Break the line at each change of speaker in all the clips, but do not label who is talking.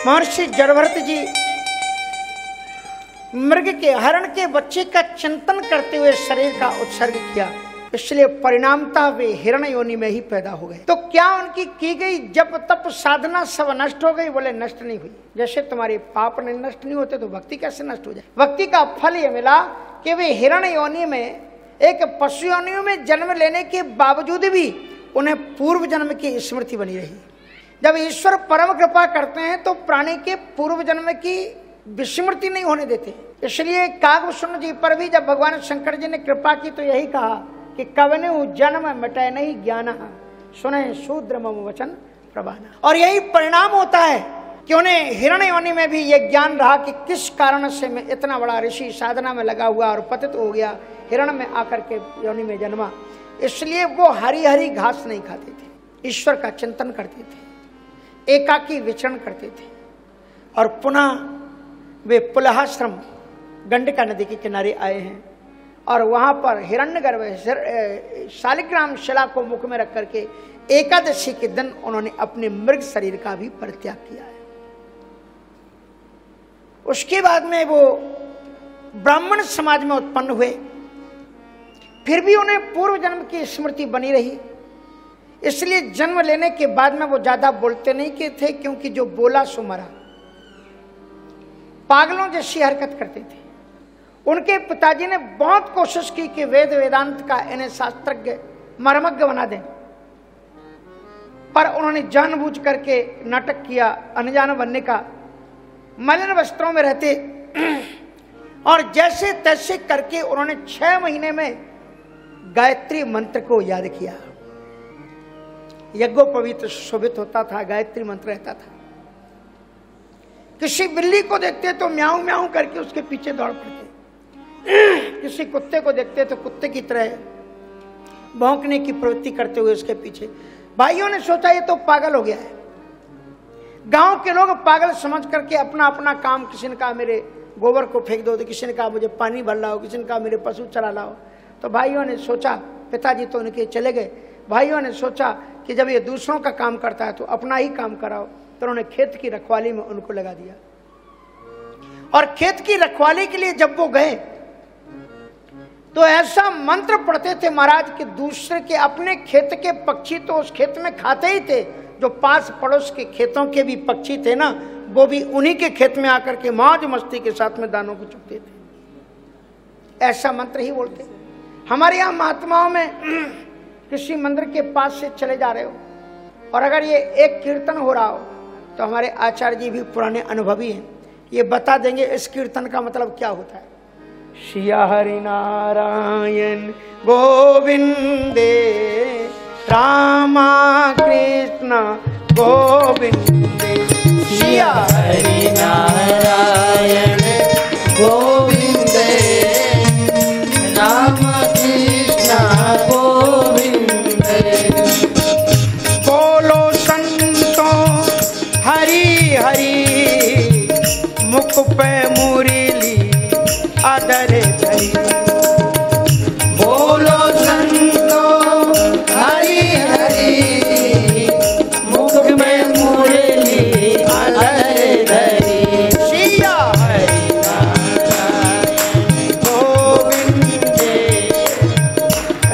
महर्षि जड़भरत जी मृग के हरण के बच्चे का चिंतन करते हुए शरीर का उत्सर्ग किया, इसलिए परिणामतः वे हिरण योनि में ही पैदा हो गए। तो क्या उनकी की गई जप तप साधना सब नष्ट हो गई? बोले नष्ट नहीं हुई। जैसे तुम्हारे पाप नहीं नष्ट नहीं होते तो भक्ति कैसे नष्ट हो जाए? भक्ति का फल ये मिला कि वे हिरण योनि में, एक पशु योनि में जन्म लेने के बावजूद भी उन्हें पूर्व जन्म की स्मृति बनी रही। जब ईश्वर परम कृपा करते हैं तो प्राणी के पूर्व जन्म की विस्मृति नहीं होने देते। इसलिए कागभूषण जी पर भी जब भगवान शंकर जी ने कृपा की तो यही कहा कि कवनु जन्म मिटै नहीं ज्ञान, सुने शूद्र मम वचन प्रवाना। और यही परिणाम होता है कि उन्हें हिरण योनि में भी यह ज्ञान रहा कि किस कारण से मैं इतना बड़ा ऋषि साधना में लगा हुआ और पतित हो गया, हिरण में आकर के योनि में जन्मा। इसलिए वो हरी हरी घास नहीं खाते थे, ईश्वर का चिंतन करते थे, एकाकी विचरण करते थे। और पुनः वे पुलहाश्रम गंडका नदी के किनारे आए हैं और वहां पर हिरण्यगर्भ शालिग्राम शिला को मुख में रख करके एकादशी के दिन उन्होंने अपने मृग शरीर का भी परित्याग किया है। उसके बाद में वो ब्राह्मण समाज में उत्पन्न हुए, फिर भी उन्हें पूर्व जन्म की स्मृति बनी रही। इसलिए जन्म लेने के बाद में वो ज्यादा बोलते नहीं के थे, क्योंकि जो बोला सो मरा, पागलों जैसी हरकत करते थे। उनके पिताजी ने बहुत कोशिश की कि वेद वेदांत का इन्हें शास्त्रज्ञ मर्मज्ञ बना दें, पर उन्होंने जानबूझ करके नाटक किया अनजान बनने का। मलिन वस्त्रों में रहते और जैसे तैसे करके उन्होंने 6 महीने में गायत्री मंत्र को याद किया। यज्ञोपवीत शोभित होता था, गायत्री मंत्र रहता था। किसी बिल्ली को देखते तो म्याऊं म्याऊं करके उसके पीछे दौड़ पड़ते, किसी कुत्ते को देखते तो कुत्ते की तरह भौंकने की प्रवृत्ति करते हुए उसके पीछे। भाइयों ने सोचा ये तो पागल हो गया है। गांव के लोग पागल समझ करके अपना अपना काम, किसी ने कहा मेरे गोबर को फेंक दो, तो किसी ने कहा मुझे पानी भर लाओ, किसी ने कहा मेरे पशु चरा लाओ। तो भाइयों ने सोचा, पिताजी तो उनके चले गए, भाइयों ने सोचा कि जब ये दूसरों का काम करता है तो अपना ही काम कराओ। तो उन्होंने खेत की रखवाली में उनको लगा दिया। और खेत की रखवाली के लिए जब वो गए तो ऐसा मंत्र पढ़ते थे महाराज कि दूसरे के, अपने खेत के पक्षी तो उस खेत में खाते ही थे, जो पास पड़ोस के खेतों के भी पक्षी थे ना, वो भी उन्हीं के खेत में आकर के मौज मस्ती के साथ में दानों को चुगते थे। ऐसा मंत्र ही बोलते। हमारे यहाँ महात्माओं में किसी मंदिर के पास से चले जा रहे हो और अगर ये एक कीर्तन हो रहा हो तो हमारे आचार्य जी भी पुराने अनुभवी हैं, ये बता देंगे इस कीर्तन का मतलब क्या होता है। सिया हरि नारायण गोविंदे रामा कृष्ण गोविंदे, सिया हरि नारायण गोविंदे रामा कृष्ण गोविंदे। बोलो संतो हरि हरि, मुख पे मुरली अदर धरी। बोलो संतो हरि हरि, मुख में मुरली अदर धरी। सिया हरि नारायण गोविंदे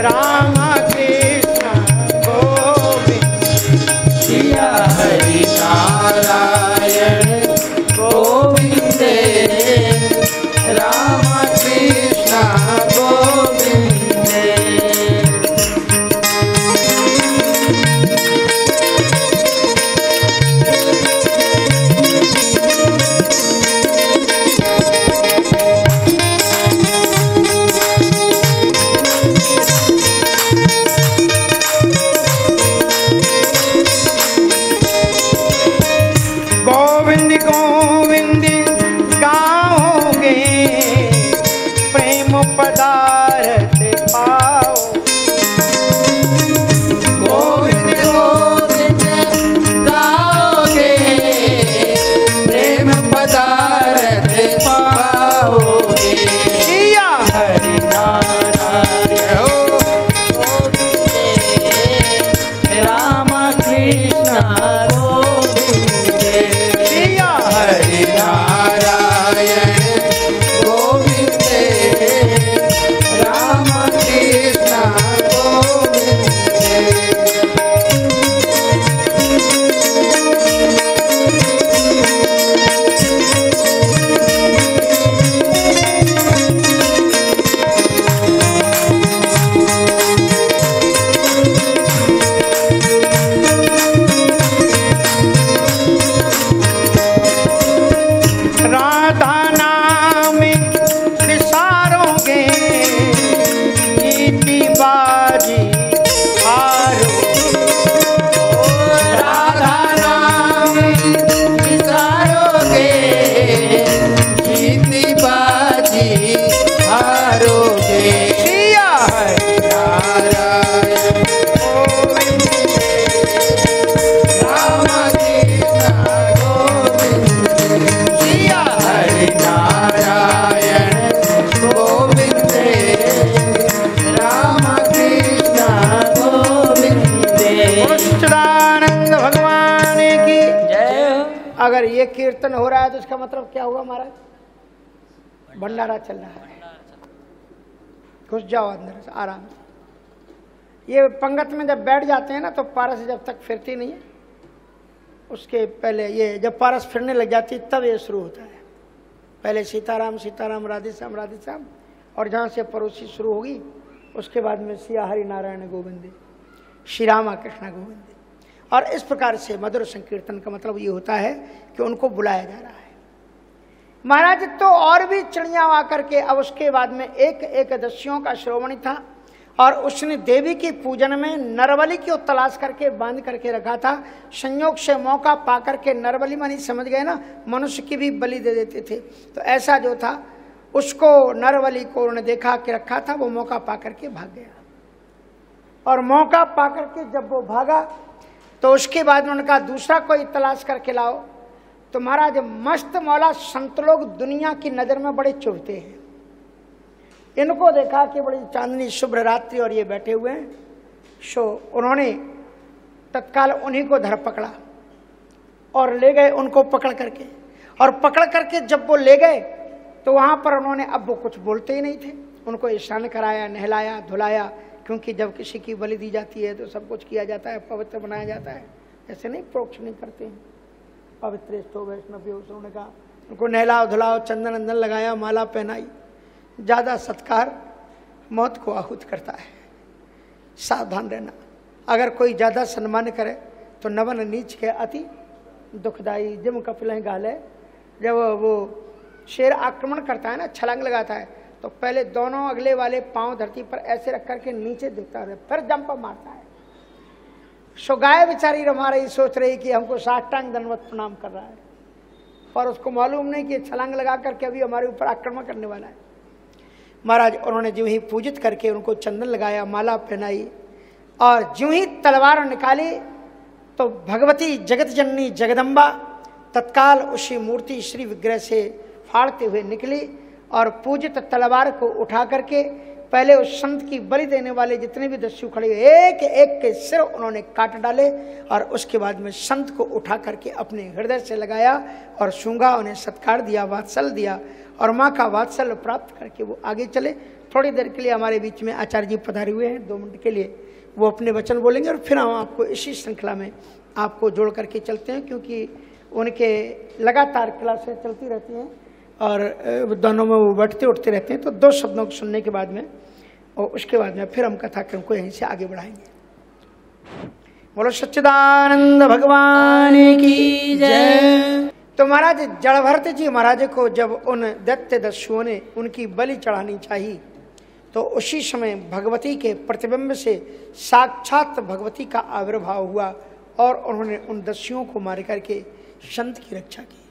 राम कृष्ण गोविंद, सिया हरि नारायण गोविंदे राम कृष्ण अगर ये कीर्तन हो रहा है तो इसका मतलब क्या हुआ महाराज? भंडारा चल रहा है। घुस जाओ अंदर से आराम से। ये पंगत में जब बैठ जाते हैं ना तो पारस जब तक फिरती नहीं है, उसके पहले ये जब पारस फिरने लग जाती है तब ये शुरू होता है। पहले सीताराम सीताराम राधे श्याम, और जहाँ से पड़ोसी शुरू होगी उसके बाद में सिया हरि नारायण गोविंद, श्री रामा कृष्ण गोविंद। और इस प्रकार से मधुर संकीर्तन का मतलब ये होता है कि उनको बुलाया जा रहा है। महाराज तो और भी चिड़िया आकर के, अब उसके बाद में एक एकदशियों का श्रोमणी था और उसने देवी की पूजन में नरबली की तलाश करके बांध करके रखा था। संयोग से मौका पा करके, नरबली मानी समझ गए ना, मनुष्य की भी बलि दे देते थे, तो ऐसा जो था उसको नरबली को उन्होंने देखा कि रखा था, वो मौका पा करके भाग गया। और मौका पा करके जब वो भागा तो उसके बाद में उनका दूसरा कोई तलाश करके लाओ। तो महाराज मस्त मौला संत लोग दुनिया की नजर में बड़े चुभते हैं। इनको देखा कि बड़ी चांदनी शुभ्र रात्रि और ये बैठे हुए हैं, सो उन्होंने तत्काल उन्हीं को धर पकड़ा और ले गए उनको पकड़ करके। और पकड़ करके जब वो ले गए तो वहां पर उन्होंने, अब वो कुछ बोलते ही नहीं थे, उनको स्नान कराया, नहलाया, धुलाया, क्योंकि जब किसी की बलि दी जाती है तो सब कुछ किया जाता है, पवित्र बनाया जाता है, ऐसे नहीं प्रोक्ष नहीं करते हैं। पवित्र तो वैष्णव उन्होंने कहा, उनको नहलाओ धुलाओ, चंदन अंदन लगाया, माला पहनाई। ज़्यादा सत्कार मौत को आहूत करता है, सावधान रहना। अगर कोई ज़्यादा सम्मान करे तो नवन नीच के अति दुखदाई। जिम कपिल गाले, जब वो शेर आक्रमण करता है ना, छलांग लगाता है, तो पहले दोनों अगले वाले पांव धरती पर ऐसे रख करके नीचे दिखता है, फिर जंप मारता है। सो गाय बेचारी रमा रही, सोच रही कि हमको साष्टांग दंडवत प्रणाम कर रहा है, पर उसको मालूम नहीं कि छलांग लगा करके अभी हमारे ऊपर आक्रमण करने वाला है। महाराज उन्होंने जो ही पूजित करके उनको चंदन लगाया, माला पहनाई, और जो ही तलवार निकाली तो भगवती जगत जननी जगदम्बा तत्काल उसी मूर्ति श्री विग्रह से फाड़ते हुए निकली और पूजित तलवार को उठा करके पहले उस संत की बलि देने वाले जितने भी दस्यु खड़े हुए एक एक के सिर उन्होंने काट डाले, और उसके बाद में संत को उठा करके अपने हृदय से लगाया और सूंघा, उन्हें सत्कार दिया, वात्सल्य दिया, और माँ का वात्सल्य प्राप्त करके वो आगे चले। थोड़ी देर के लिए हमारे बीच में आचार्य जी पधारे हुए हैं, 2 मिनट के लिए वो अपने वचन बोलेंगे और फिर हम आपको इसी श्रृंखला में आपको जोड़ करके चलते हैं, क्योंकि उनके लगातार क्लासें चलती रहती हैं और दोनों में वो बैठते उठते रहते हैं। तो 2 शब्दों को सुनने के बाद में और उसके बाद में फिर हम कथाक्रम को यहीं से आगे बढ़ाएंगे। बोलो सच्चिदानंद भगवान की जय। तो महाराज जड़भरत जी महाराज को जब उन दैत्य दस्युओं ने उनकी बलि चढ़ानी चाहिए तो उसी समय भगवती के प्रतिबिंब से साक्षात भगवती का आविर्भाव हुआ और उन्होंने उन दस्युओं को मार करके संत की रक्षा की।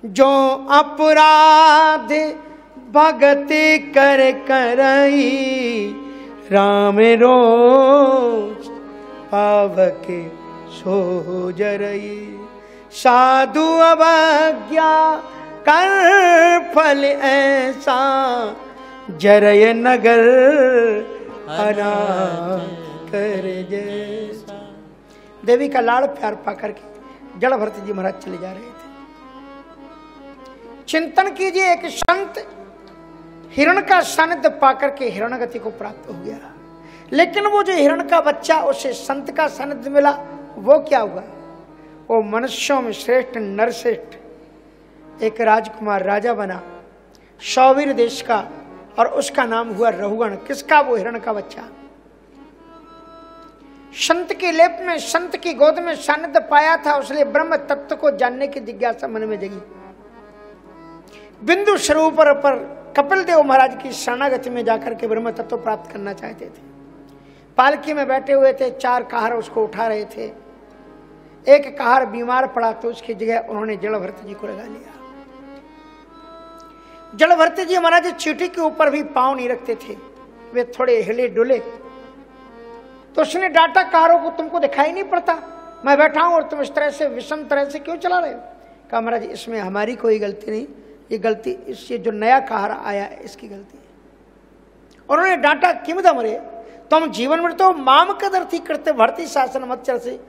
जो अपराध भगति कर करई, राम रोज पावक सो जरई। साधु अवज्ञा कर फल ऐसा, जरय नगर अनाथ कर जैसा। देवी का लाड़ प्यार पा करके जड़भरत जी महाराज चले जा रहे थे। चिंतन कीजिए, एक संत हिरण का सानिध्य पाकर के हिरणगति को प्राप्त हो गया, लेकिन वो जो हिरण का बच्चा उसे संत का सानिध्य मिला, वो क्या हुआ? वो मनुष्यों में श्रेष्ठ नरश्रेष्ठ एक राजकुमार राजा बना, सौवीर देश का, और उसका नाम हुआ रहुगण। किसका? वो हिरण का बच्चा। संत के लेप में, संत की गोद में सानिध्य पाया था, उसलिए ब्रह्म तत्व को जानने की जिज्ञासा मन में जगी। बिंदु सरोवर पर कपिल देव महाराज की शरणागति में जाकर के ब्रह्म तत्व प्राप्त करना चाहते थे। पालकी में बैठे हुए थे, 4 कहार उसको उठा रहे थे। एक कहार बीमार पड़ा तो उसकी जगह उन्होंने जड़भरत जी को लगा लिया। जड़भरत जी महाराज चीटी के ऊपर भी पांव नहीं रखते थे, वे थोड़े हिले डुले। तो उसने डांटा कहारों को, तुमको दिखाई नहीं पड़ता मैं बैठा हूं और तुम इस तरह से विषम तरह से क्यों चला रहे हो? कहा महाराज इसमें हमारी कोई गलती नहीं, ये गलती इससे जो नया कहारा आया है इसकी गलती है। उन्होंने डांटा, किमदा मरे तुम जीवन में तो माम कदरती करते भरती शासन मत चल से।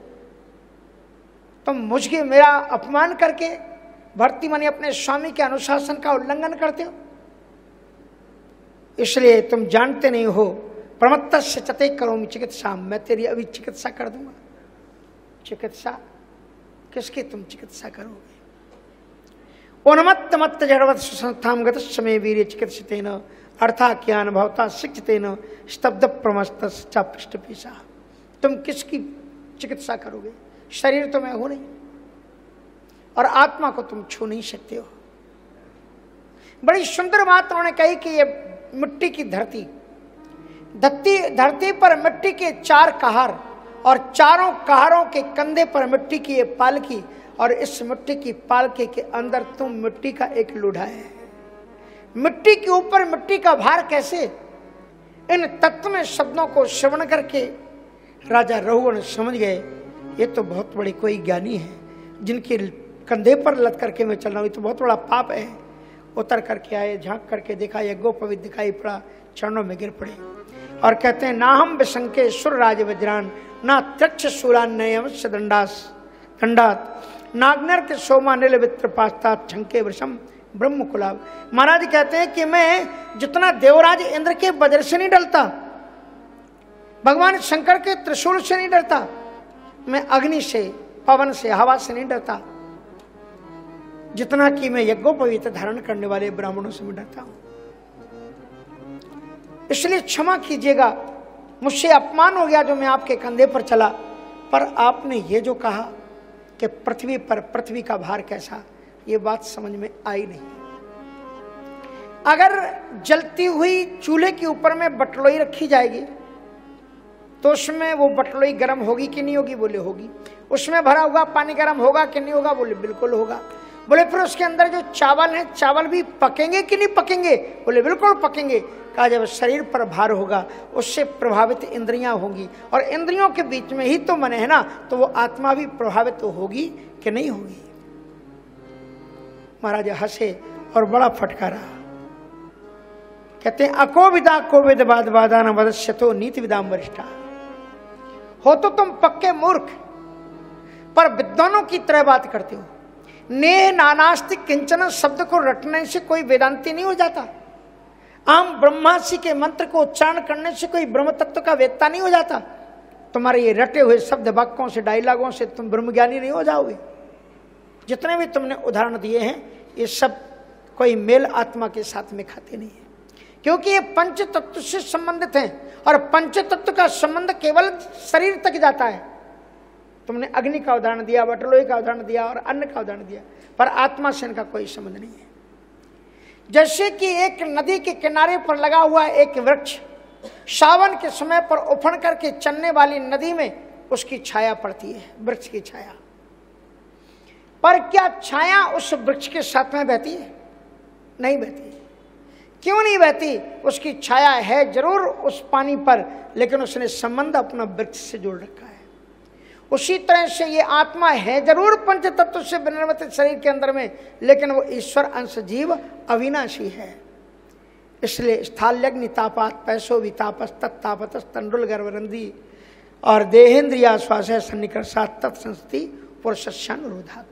तुम मुझे मेरा अपमान करके भर्ती माने अपने स्वामी के अनुशासन का उल्लंघन करते हो, इसलिए तुम जानते नहीं हो। प्रमत्त से चते करो चिकित्सा, मैं तेरी अभी चिकित्सा कर दूंगा। चिकित्सा किसकी तुम चिकित्सा करोगे? उन्मत्त मत्त जड़वत संस्थाम गत समय वीर्य चिकित्सितेन अर्था ज्ञान भवता शिक्षितेन स्तब्ध प्रमस्त पृष्ठ पीसा। तुम किसकी चिकित्सा करोगे? शरीर तो मैं हूं नहीं और आत्मा को तुम छू नहीं सकते हो। बड़ी सुंदर बात उन्होंने कही कि ये मिट्टी की धरती पर मिट्टी के 4 कहार और चारों कहारों के कंधे पर मिट्टी की ये पालकी, और इस मिट्टी की पालकी के अंदर तुम मिट्टी का एक लूढ़ा है। मिट्टी के ऊपर मिट्टी का भार कैसे? इन तत्व में शब्दों को श्रवण करके राजा रघुवर समझ गए ये तो बहुत बड़ी कोई ज्ञानी है, जिनके कंधे पर लद करके मैं चल रहा हूं, ये तो बहुत बड़ा पाप है। उतर करके आए, झांक करके देखा, ये गोपवित दिखाई पड़ा, चरणों में गिर पड़े और कहते हैं ना हम विशंके सुर राज वज्रान ना त्रक्ष शूरान नयमस्य दंडात नाग्नर्क सोमा नील वित्र पास्तात छंके वृषम ब्रह्म कुलाब। महाराज कहते हैं कि मैं जितना देवराज इंद्र के वज्र से नहीं डरता, भगवान शंकर के त्रिशूल से नहीं डरता, मैं अग्नि से, पवन से, हवा से नहीं डरता, जितना कि मैं यज्ञोपवीत धारण करने वाले ब्राह्मणों से मैं डरता हूं। इसलिए क्षमा कीजिएगा, मुझसे अपमान हो गया जो मैं आपके कंधे पर चला, पर आपने ये जो कहा कि पृथ्वी पर पृथ्वी का भार कैसा, ये बात समझ में आई नहीं। अगर जलती हुई चूल्हे के ऊपर में बटलोई रखी जाएगी तो उसमें वो बटलोई गर्म होगी कि नहीं होगी? बोले होगी। उसमें भरा हुआ पानी गर्म होगा कि नहीं होगा? बोले बिल्कुल होगा। बोले फिर उसके अंदर जो चावल है, चावल भी पकेंगे कि नहीं पकेंगे? बोले बिल्कुल पकेंगे। कहा जब शरीर पर भार होगा उससे प्रभावित इंद्रियां होंगी और इंद्रियों के बीच में ही तो मन है ना, तो वो आत्मा भी प्रभावित तो होगी कि नहीं होगी? महाराज हंसे और बड़ा फटकारा। कहते हैं अको विदा को विद बाद वादान वदस्यतो नीति विदाम वरिष्ठा। हो तो तुम पक्के मूर्ख, पर विद्वानों की तरह बात करते हो। नेह नानास्ति किंचन शब्द को रटने से कोई वेदांती नहीं हो जाता। आम ब्रह्मासी के मंत्र को उच्चारण करने से कोई ब्रह्म तत्व का वेत्ता नहीं हो जाता। तुम्हारे ये रटे हुए शब्द वाक्यों से, डायलॉगों से तुम ब्रह्मज्ञानी नहीं हो जाओगे। जितने भी तुमने उदाहरण दिए हैं ये सब कोई मेल आत्मा के साथ में खाते नहीं है, क्योंकि ये पंच तत्व से संबंधित हैं और पंच तत्व का संबंध केवल शरीर तक जाता है। तुमने अग्नि का उदाहरण दिया, बटलोई का उदाहरण दिया और अन्न का उदाहरण दिया, पर आत्मा से इनका कोई संबंध नहीं है। जैसे कि एक नदी के किनारे पर लगा हुआ एक वृक्ष सावन के समय पर उफड़ करके चलने वाली नदी में उसकी छाया पड़ती है, वृक्ष की छाया, पर क्या छाया उस वृक्ष के साथ में बहती है? नहीं बहती। क्यों नहीं बहती? उसकी छाया है जरूर उस पानी पर, लेकिन उसने संबंध अपना वृक्ष से जोड़ रखा है। उसी तरह से ये आत्मा है जरूर पंच तत्व से निर्मित शरीर के अंदर में, लेकिन वो ईश्वर अंश जीव अविनाशी है। इसलिए स्थाल्यग्नि तापात पैसो वितापस तत्तापत तंडुल गर्भरंदी और देहेंद्रिया श्वास सन्निकर्षात तत्संस्ति पुरुषानुरोधात।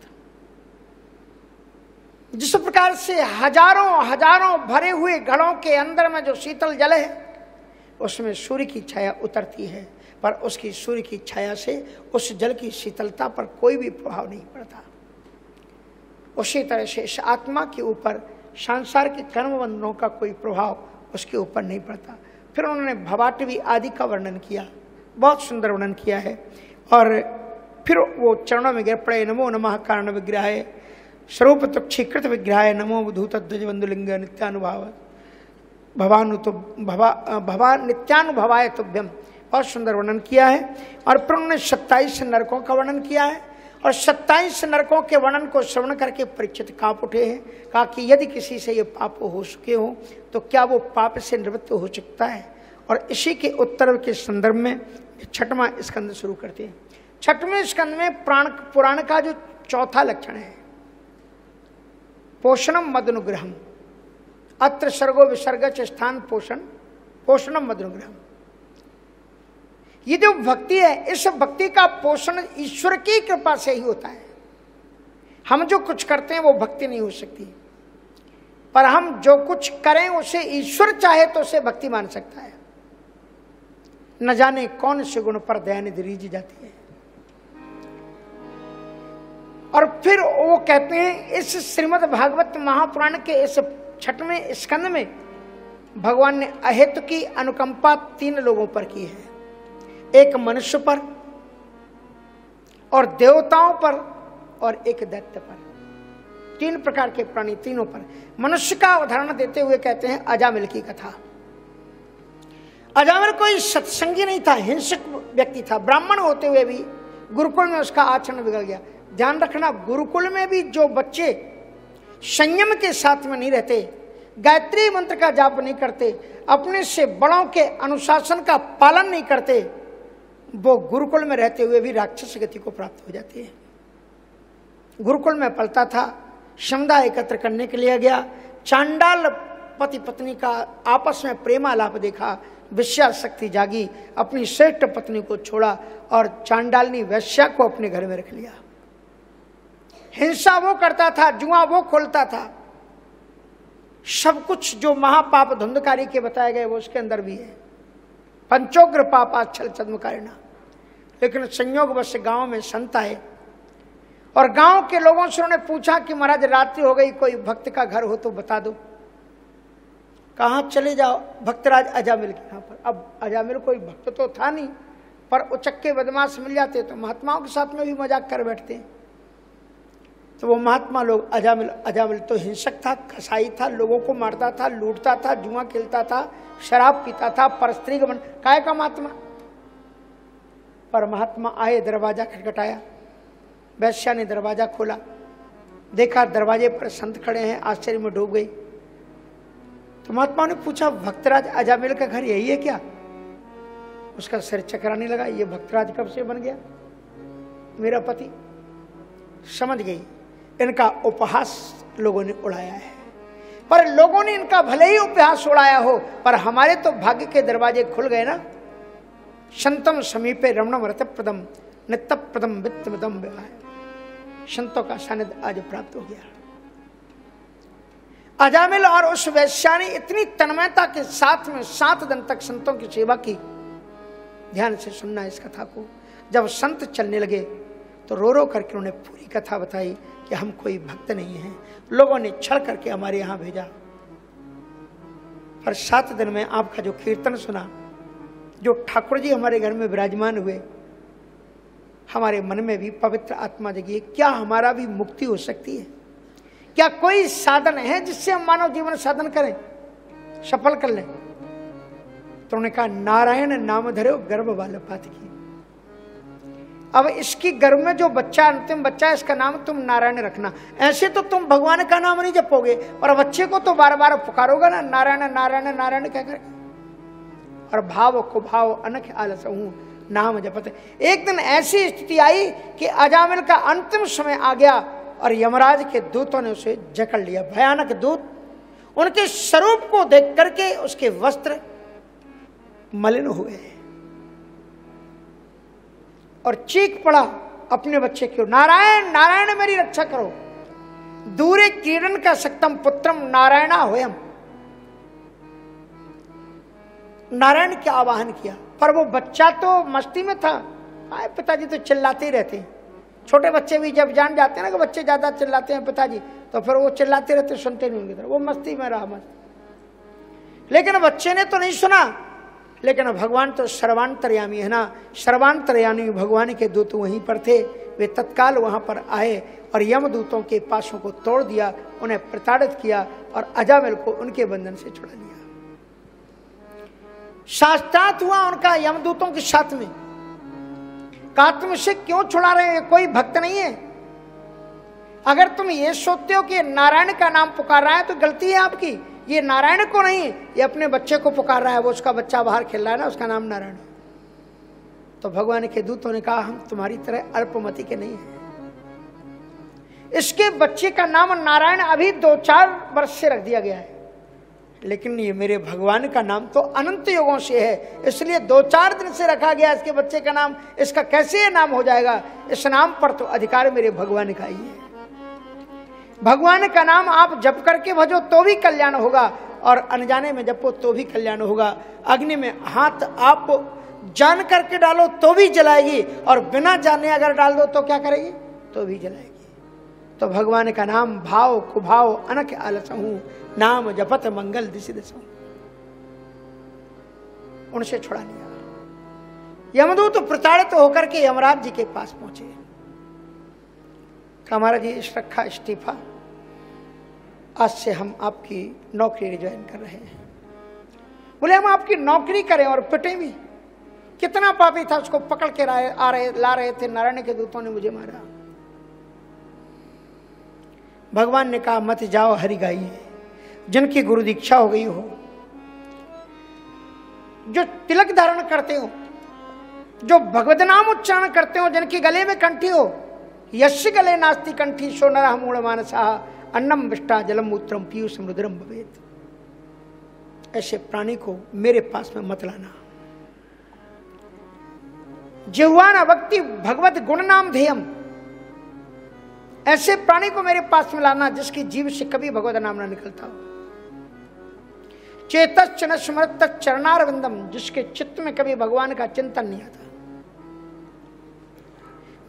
जिस प्रकार से हजारों हजारों भरे हुए घड़ों के अंदर में जो शीतल जल है उसमें सूर्य की छाया उतरती है, पर उसकी सूर्य की छाया से उस जल की शीतलता पर कोई भी प्रभाव नहीं पड़ता। उसी तरह से इस आत्मा के ऊपर संसार के कर्म बंधनों का कोई प्रभाव उसके ऊपर नहीं पड़ता। फिर उन्होंने भवाटवी आदि का वर्णन किया, बहुत सुंदर वर्णन किया है। और फिर वो चरणों में गिर पड़े। नमो नमः कारण विग्रहाय स्वरूप तुक्षीकृत विग्रहाय नमो धूत ध्वज बंधुलिंग नित्यानुभाव भवा नित्यानुभवाय तुभ्यम। बहुत सुंदर वर्णन किया है। और फिर उन्होंने 27 नरकों का वर्णन किया है और 27 नरकों के वर्णन को श्रवण करके परीक्षित कांप उठे हैं। कहा कि यदि किसी से ये पाप हो चुके हो तो क्या वो पाप से निवृत्त हो सकता है? और इसी के उत्तर के संदर्भ में 6वां स्कंद शुरू करते हैं। 6वें स्कंद में पुराण का जो चौथा लक्षण है पोषणम मदनुग्रहम, अत्र सर्गो विसर्ग स्थान पोषणम मदनुग्रहम। ये जो भक्ति है, इस भक्ति का पोषण ईश्वर की कृपा से ही होता है। हम जो कुछ करते हैं वो भक्ति नहीं हो सकती, पर हम जो कुछ करें उसे ईश्वर चाहे तो उसे भक्ति मान सकता है। न जाने कौन से गुण पर दयानिधि रीझ जाती है। और फिर वो कहते हैं इस श्रीमद् भागवत महापुराण के इस 6वें स्कंद में भगवान ने अहेतु की अनुकंपा 3 लोगों पर की है। एक मनुष्य पर, और देवताओं पर, और एक दैत्य पर। 3 प्रकार के प्राणी, तीनों पर। मनुष्य का उदाहरण देते हुए कहते हैं अजामिल की कथा। अजामिल कोई सत्संगी नहीं था, हिंसक व्यक्ति था। ब्राह्मण होते हुए भी गुरुकुल में उसका आचरण बिगड़ गया। ध्यान रखना, गुरुकुल में भी जो बच्चे संयम के साथ में नहीं रहते, गायत्री मंत्र का जाप नहीं करते, अपने से बड़ों के अनुशासन का पालन नहीं करते, वो गुरुकुल में रहते हुए भी राक्षस गति को प्राप्त हो जाती है। गुरुकुल में पलता था, समुदाय एकत्र करने के लिए गया, चांडाल पति पत्नी का आपस में प्रेमालाप देखा, वेश्याशक्ति जागी, अपनी श्रेष्ठ पत्नी को छोड़ा और चांडालनी वेश्या को अपने घर में रख लिया। हिंसा वो करता था, जुआ वो खोलता था, सब कुछ जो महापाप धुंधकारी के बताए गए वो उसके अंदर भी है। पंचोग्र पापाच्छल छद्मकारिणा। लेकिन संयोगवश गांव में संत आए और गांव के लोगों से उन्होंने पूछा कि महाराज रात्रि हो गई, कोई भक्त का घर हो तो बता दो। कहाँ चले जाओ? भक्तराज अजामिल के यहाँ पर। अब अजामिल कोई भक्त तो था नहीं, पर उचक्के बदमाश मिल जाते तो महात्माओं के साथ में भी मजाक कर बैठते हैं। तो वो महात्मा लोग, अजामिल तो हिंसक था, कसाई था, लोगों को मारता था, लूटता था, जुआ खेलता था, शराब पीता था, परस्त्री गमन। काय का महात्मा? पर महात्मा आए, दरवाजा खटखटाया, वैश्या ने दरवाजा खोला, देखा दरवाजे पर संत खड़े हैं, आश्चर्य में डूब गई। तो महात्मा ने पूछा, भक्तराज अजामिल का घर यही है क्या? उसका सिर चकराने लगा, ये भक्तराज कब से बन गया? मेरा पति। समझ गई, इनका उपहास लोगों ने उड़ाया है। पर लोगों ने इनका भले ही उपहास उड़ाया हो, पर हमारे तो भाग्य के दरवाजे खुल गए ना। संतम समीपे रमणम रतप्रदम नित्यप्रदम वित्तमदम विवाह। संतों का सानिध्य आज प्राप्त हो गया। अजामिल और उस वैश्या ने इतनी तन्मयता के साथ में 7 दिन तक संतों की सेवा की। ध्यान से सुनना इस कथा को। जब संत चलने लगे तो रो रो करके उन्होंने पूरी कथा बताई कि हम कोई भक्त नहीं हैं, लोगों ने छल करके हमारे यहां भेजा। पर 7 दिन में आपका जो कीर्तन सुना, जो ठाकुर जी हमारे घर में विराजमान हुए, हमारे मन में भी पवित्र आत्मा जगी। क्या हमारा भी मुक्ति हो सकती है? क्या कोई साधन है जिससे हम मानव जीवन साधन करें, सफल कर लें? तो उन्होंने कहा, नारायण नाम धरो गर्भ बालपात की। अब इसकी गर्भ में जो बच्चा, अंतिम बच्चा है, इसका नाम तुम नारायण रखना। ऐसे तो तुम भगवान का नाम नहीं जपोगे, पर बच्चे को तो बार बार पुकारोगा ना, नारायण नारायण नारायण कहकर। और भाव को भाव अनख आलस हूं नाम जपत। एक दिन ऐसी स्थिति आई कि अजामिल का अंतिम समय आ गया और यमराज के दूतों ने उसे जकड़ लिया। भयानक दूत उनके स्वरूप को देख करके उसके वस्त्र मलिन हो गए और चीख पड़ा अपने बच्चे को, नारायण नारायण मेरी रक्षा करो। दूरे क्रीडन का सक्तम पुत्रम नारायणा होयम। नारायण के आवाहन किया, पर वो बच्चा तो मस्ती में था। आए पिताजी तो चिल्लाते ही रहते हैं। छोटे बच्चे भी जब जान जाते हैं ना कि बच्चे ज्यादा चिल्लाते हैं पिताजी, तो फिर वो चिल्लाते रहते, सुनते नहीं उनकी तरफ, वो मस्ती में रहा मस्त। लेकिन बच्चे ने तो नहीं सुना। लेकिन भगवान तो सर्वांतर्यामी है ना, सर्वांतर्यामी भगवान के दूत वहीं पर थे। वे तत्काल वहां पर आए और यमदूतों के पाशों को तोड़ दिया, उन्हें प्रताड़ित किया और अजामिल को उनके बंधन से छुड़ा लिया। साक्षात हुआ उनका यमदूतों के साथ में। कहा, तुम इसे क्यों छुड़ा रहे हो? कोई भक्त नहीं है। अगर तुम ये सोचते हो कि नारायण का नाम पुकार रहा है तो गलती है आपकी। ये नारायण को नहीं, ये अपने बच्चे को पुकार रहा है। वो उसका बच्चा बाहर खेल रहा है ना, उसका नाम नारायण है। तो भगवान के दूतों ने कहा, हम तुम्हारी तरह अल्पमति के नहीं हैं। इसके बच्चे का नाम नारायण अभी 2-4 वर्ष से रख दिया गया है, लेकिन ये मेरे भगवान का नाम तो अनंत युगों से है, इसलिए 2-4 दिन से रखा गया इसके बच्चे का नाम। इसका कैसे ये नाम हो जाएगा? इस नाम पर तो अधिकार मेरे भगवान का ही है। भगवान का नाम आप जप करके भजो तो भी कल्याण होगा, और अनजाने में जपो तो भी कल्याण होगा। अग्नि में हाथ आप जान करके डालो तो भी जलाएगी, और बिना जाने अगर डाल दो तो क्या करेगी? तो भी जलाएगी। तो भगवान का नाम भाव कुभाव अनक आलसहूं, नाम जपत मंगल दिशि दसहूं। उनसे छुड़ा लिया। यमदूत प्रताड़ित होकर के यमराज जी के पास पहुंचे। हमारा जी रखा इस्तीफा, आज से हम आपकी नौकरी रिजाइन कर रहे हैं। बोले हम आपकी नौकरी करें और पिटे भी? कितना पापी था, उसको पकड़ के ला रहे थे, नारायण के दूतों ने मुझे मारा। भगवान ने कहा मत जाओ, हरि गाइए। जिनकी गुरु दीक्षा हो गई हो, जो तिलक धारण करते हो, जो भगवत नाम उच्चारण करते हो, जिनकी गले में कंठी हो, यश गले नास्ति कंठी सो नरः मूढ़ मानसः, अन्नम विष्टा जलम मूत्रम पीयूष रुद्रम भवेत्। ऐसे प्राणी को मेरे पास में मत लाना। जिह्वान भक्ति भगवत गुण नाम ध्येयम, ऐसे प्राणी को मेरे पास में लाना जिसकी जीव से कभी भगवत नाम ना निकलता हो। चेतश्च न स्मरत चरणारविंदम, जिसके चित्त में कभी भगवान का चिंतन नहीं आता।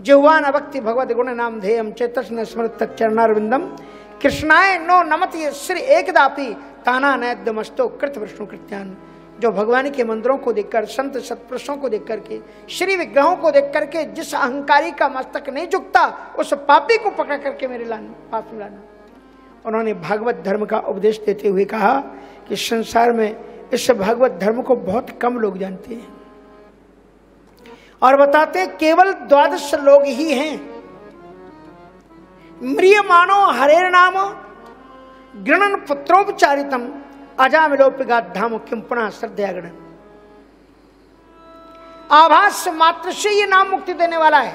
जिह्वान भक्ति भगवत गुण नाम ध्येयम, चेतश्च न स्मरत चरणारविंदम, कृष्णाय नो नमति श्री एकदापि ताना नैद्यमस्तो कृत विष्णु कृत्यान। जो भगवान के मंदिरों को देखकर, संत सत्पुरुषों को देख करके, श्री विग्रहों को देख करके जिस अहंकारी का मस्तक नहीं झुकता, उस पापी को पकड़ करके मेरे पास में लाना। उन्होंने भागवत धर्म का उपदेश देते हुए कहा कि संसार में इस भागवत धर्म को बहुत कम लोग जानते हैं, और बताते हैं केवल 12 लोग ही हैं। म्रियमाणो हरेर नाम गृणन पुत्रोपचारितम, अजामिलोपिगाधाम किम पुनः श्रद्धया गणन। आभास मात्र से ये नाम मुक्ति देने वाला है।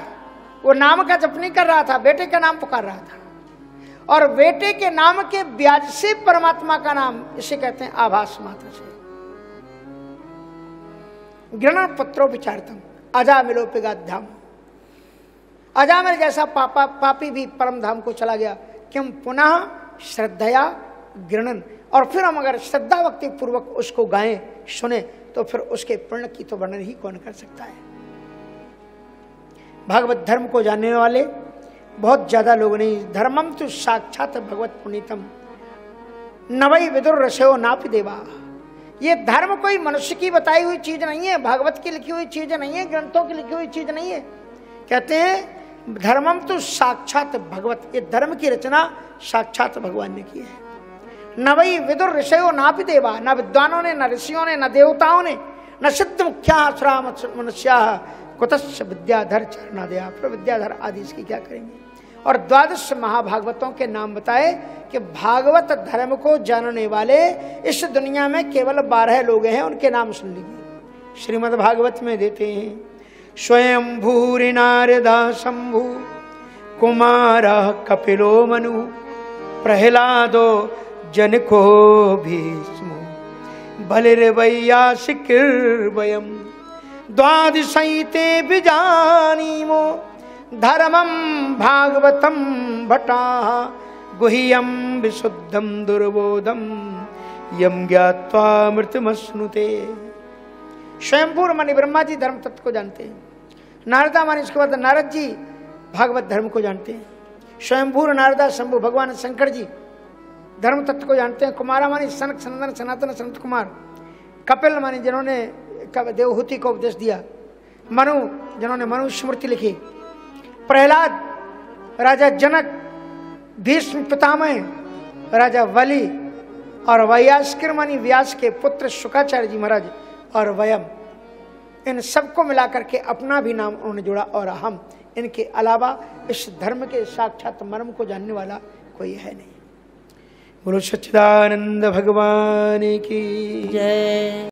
वो नाम का जप नहीं कर रहा था, बेटे का नाम पुकार रहा था, और बेटे के नाम के ब्याज से परमात्मा का नाम, इसे कहते हैं आभास मात्र से। गृणन पुत्रोपचारितम अजामिलोपिगाधाम, अजामिल जैसा पापी भी परम धाम को चला गया। किम पुनः श्रद्धया गृणन, और फिर हम अगर श्रद्धा भक्ति पूर्वक उसको गाएं, सुने, तो फिर उसके पुण्य की तो वर्णन ही कौन कर सकता है। भागवत धर्म को जानने वाले बहुत ज्यादा लोग नहीं। धर्मम तो साक्षात भगवत पुनीतम, नवई विदुर रसो नापि देवा। ये धर्म कोई मनुष्य की बताई हुई चीज नहीं है, भागवत की लिखी हुई चीज नहीं है, ग्रंथों की लिखी हुई चीज नहीं है। कहते हैं धर्मम तो साक्षात भगवत, ये धर्म की रचना साक्षात भगवान ने की है। न वही विदुर ऋषयो नापि देवा, न विद्वानों ने, न ऋषियों ने, न देवताओं ने, न सिद्ध मुख्या सुरा मनुष्या कुतश्च विद्याधर चरणादया। फिर विद्याधर आदि इसकी क्या करेंगे। और 12 महाभागवतों के नाम बताए कि भागवत धर्म को जानने वाले इस दुनिया में केवल 12 लोग हैं, उनके नाम सुन लीजिए। श्रीमद् भागवत में देते हैं स्वयं भूरि नारदा शंभु कुमार कपिलो मनु प्रहलादो जनको भीष्मो बलिर्वैयासिकिर्वयम् द्वादशैते विजानीमो धर्मं भागवतं भटाः गुह्यं विशुद्धं दुर्बोधं यं ज्ञात्वा मृतमश्नुते। स्वयंभूर मानी ब्रह्मा जी धर्म तत्व को जानते हैं। नारदा मानी इसके बाद नारद जी भागवत धर्म को जानते हैं। स्वयंभूर नारदा शंभु भगवान शंकर जी धर्म तत्व को जानते हैं। कुमारा मानी सनक सनंदन सनातन संत कुमार। कपिल मानी जिन्होंने देवहूति को उपदेश दिया। मनु जिन्होंने मनु स्मृति लिखी। प्रहलाद राजा जनक, भीष्म पितामह राजा बलि, और वैयास्किर मानी व्यास के पुत्र शुकाचार्य जी महाराज, और वयम, इन सबको मिलाकर के अपना भी नाम उन्होंने जोड़ा। और हम, इनके अलावा इस धर्म के साक्षात मर्म को जानने वाला कोई है नहीं। बोलो सच्चिदानंद भगवान की जय।